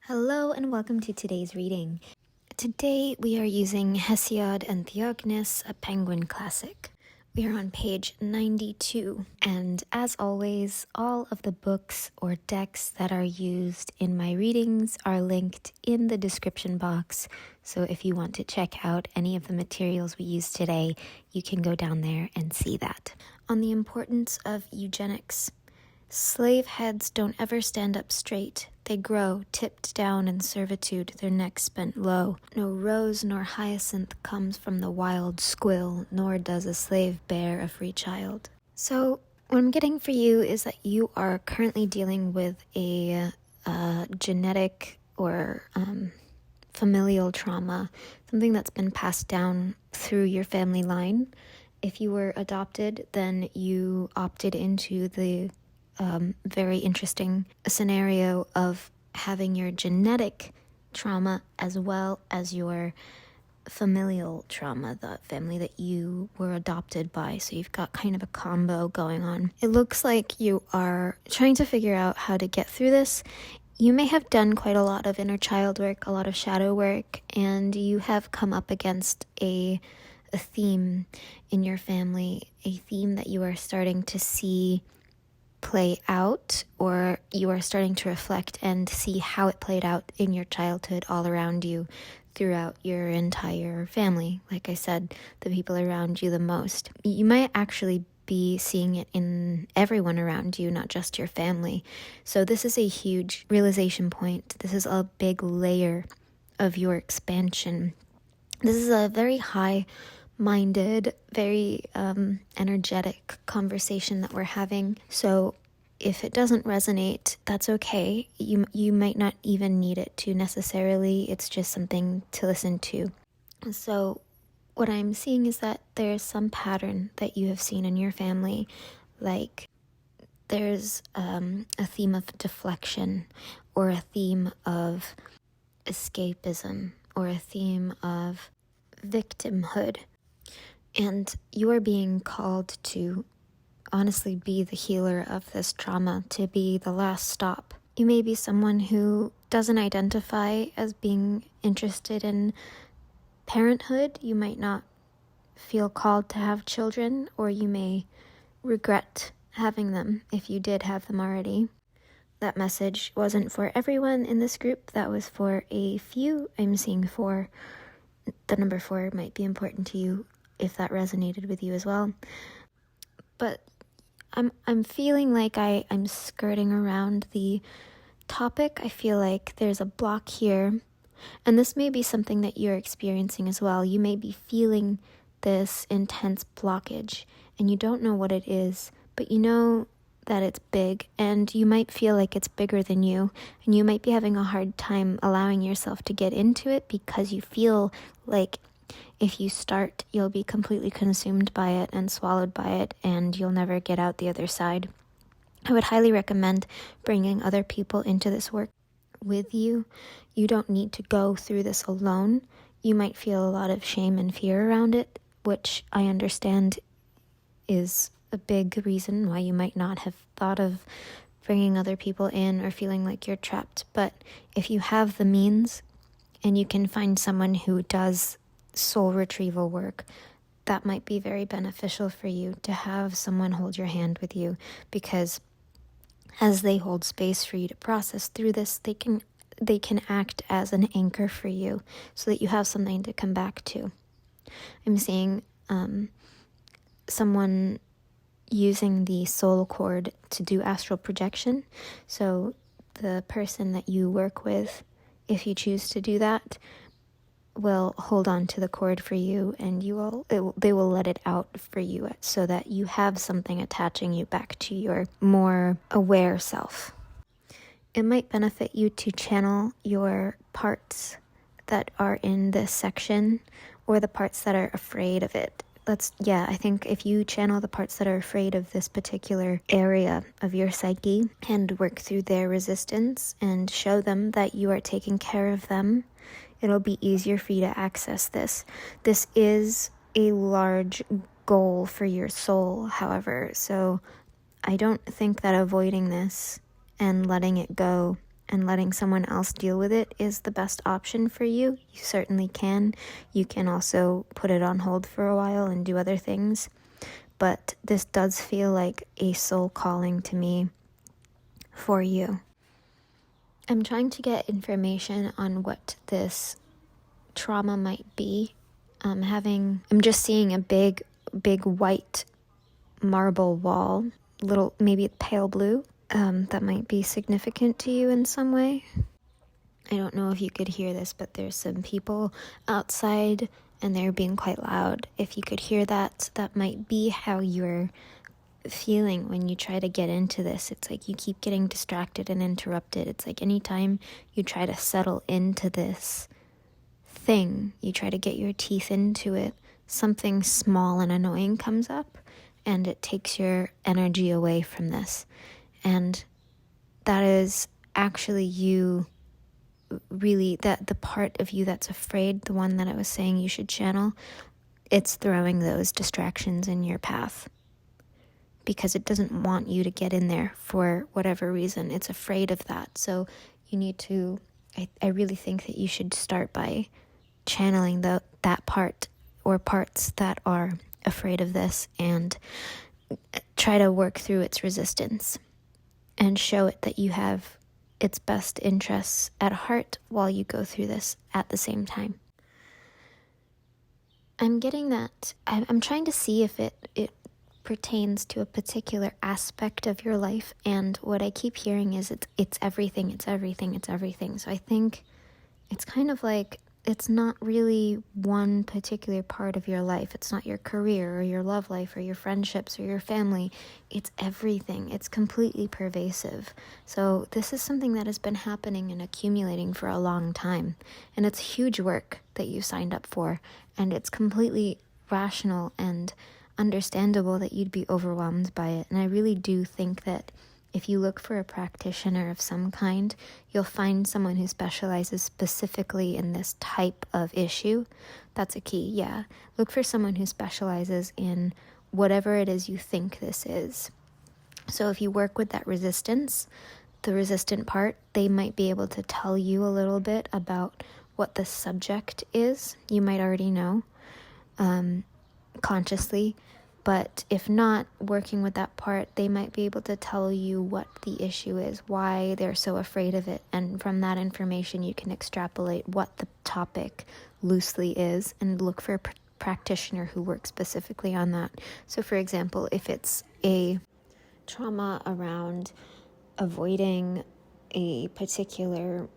Hello and welcome to today's reading. Today we are using Hesiod and Theognis, a Penguin classic. We are on page 92, and as always, all of the books or decks that are used in my readings are linked in the description box, so if you want to check out any of the materials we use today, you can go down there and see that. On the importance of eugenics. Slave heads don't ever stand up straight. They grow, tipped down in servitude, their necks bent low. No rose nor hyacinth comes from the wild squill, nor does a slave bear a free child. So, what I'm getting for you is that you are currently dealing with a genetic or familial trauma, something that's been passed down through your family line. If you were adopted, then you opted into the very interesting scenario of having your genetic trauma as well as your familial trauma, the family that you were adopted by. So you've got kind of a combo going on. It looks like you are trying to figure out how to get through this. You may have done quite a lot of inner child work, a lot of shadow work, and you have come up against a theme in your family, a theme that you are starting to see play out, or you are starting to reflect and see how it played out in your childhood all around you throughout your entire family. Like I said, the people around you the most. You might actually be seeing it in everyone around you, not just your family. So this is a huge realization point. This is a big layer of your expansion. This is a very high-minded, very energetic conversation that we're having. So if it doesn't resonate, that's okay. You might not even need it to necessarily. It's just something to listen to. So what I'm seeing is that there's some pattern that you have seen in your family, like there's a theme of deflection, or a theme of escapism, or a theme of victimhood. And you are being called to honestly be the healer of this trauma, to be the last stop. You may be someone who doesn't identify as being interested in parenthood. You might not feel called to have children, or you may regret having them if you did have them already. That message wasn't for everyone in this group. That was for a few. I'm seeing 4. The number 4 might be important to you if that resonated with you as well. But I'm feeling like I'm skirting around the topic. I feel like there's a block here, and this may be something that you're experiencing as well. You may be feeling this intense blockage, and you don't know what it is, but you know that it's big, and you might feel like it's bigger than you, and you might be having a hard time allowing yourself to get into it because you feel like if you start, you'll be completely consumed by it and swallowed by it, and you'll never get out the other side. I would highly recommend bringing other people into this work with you. You don't need to go through this alone. You might feel a lot of shame and fear around it, which I understand is a big reason why you might not have thought of bringing other people in or feeling like you're trapped. But if you have the means and you can find someone who does soul retrieval work, that might be very beneficial for you to have someone hold your hand with you, because as they hold space for you to process through this, they can act as an anchor for you so that you have something to come back to. I'm seeing someone using the soul cord to do astral projection. So the person that you work with, if you choose to do that, will hold on to the cord for you, and they will let it out for you so that you have something attaching you back to your more aware self. It might benefit you to channel your parts that are in this section, or the parts that are afraid of it. I think if you channel the parts that are afraid of this particular area of your psyche and work through their resistance and show them that you are taking care of them, it'll be easier for you to access this. This is a large goal for your soul, however, so I don't think that avoiding this and letting it go and letting someone else deal with it is the best option for you. You certainly can. You can also put it on hold for a while and do other things. But this does feel like a soul calling to me for you. I'm trying to get information on what this trauma might be. I'm just seeing a big white marble wall, maybe pale blue, that might be significant to you in some way. I don't know if you could hear this, but there's some people outside and they're being quite loud. If you could hear that, that might be how you're feeling when you try to get into this. It's like you keep getting distracted and interrupted. It's like anytime you try to settle into this thing, you try to get your teeth into it, something small and annoying comes up and it takes your energy away from this. And that is actually you really, that the part of you that's afraid, the one that I was saying you should channel, it's throwing those distractions in your path because it doesn't want you to get in there for whatever reason. It's afraid of that. So you need to, I really think that you should start by channeling that part or parts that are afraid of this and try to work through its resistance and show it that you have its best interests at heart while you go through this at the same time. I'm getting that. I'm trying to see if it pertains to a particular aspect of your life, and what I keep hearing is it's everything. So I think it's kind of like it's not really one particular part of your life. It's not your career or your love life or your friendships or your family. It's everything. It's completely pervasive. So this is something that has been happening and accumulating for a long time. And it's huge work that you signed up for. And it's completely rational and understandable that you'd be overwhelmed by it. And I really do think that if you look for a practitioner of some kind, you'll find someone who specializes specifically in this type of issue. That's a key, yeah. Look for someone who specializes in whatever it is you think this is. So if you work with that resistance, the resistant part, they might be able to tell you a little bit about what the subject is. You might already know consciously. But if not, working with that part, they might be able to tell you what the issue is, why they're so afraid of it. And from that information, you can extrapolate what the topic loosely is and look for a practitioner who works specifically on that. So for example, if it's a trauma around avoiding a particular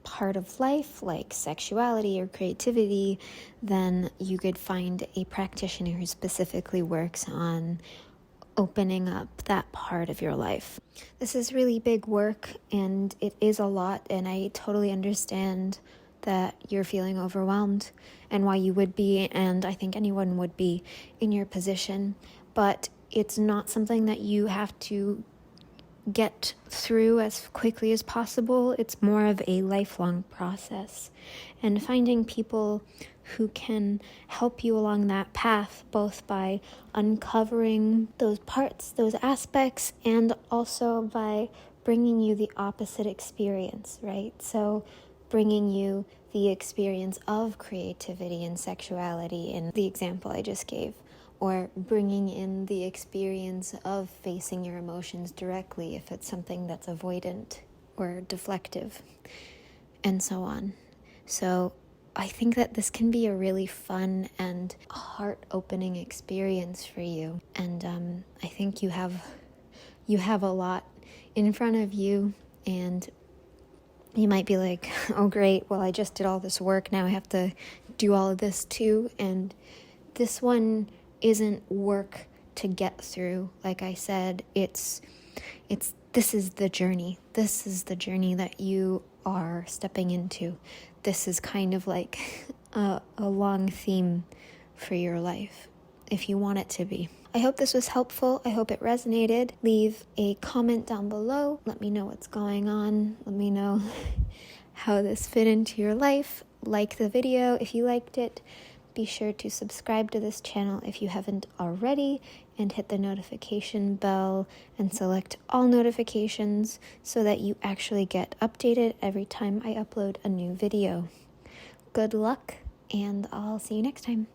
part of life, like sexuality or creativity, then you could find a practitioner who specifically works on opening up that part of your life. This is really big work, and it is a lot, and I totally understand that you're feeling overwhelmed and why you would be, and I think anyone would be in your position, but it's not something that you have to get through as quickly as possible. It's more of a lifelong process, and finding people who can help you along that path, both by uncovering those parts, those aspects, and also by bringing you the opposite experience, right? So bringing you the experience of creativity and sexuality in the example I just gave, or bringing in the experience of facing your emotions directly if it's something that's avoidant or deflective, and so on. So I think that this can be a really fun and heart-opening experience for you. And I think you have a lot in front of you, and you might be like, oh great, well I just did all this work, now I have to do all of this too. And this one isn't work to get through. Like I said, this is the journey. This is the journey that you are stepping into. This is kind of like a long theme for your life, if you want it to be. I hope this was helpful. I hope it resonated. Leave a comment down below. Let me know what's going on. Let me know how this fit into your life. Like the video if you liked it. Be sure to subscribe to this channel if you haven't already, and hit the notification bell and select all notifications so that you actually get updated every time I upload a new video. Good luck, and I'll see you next time.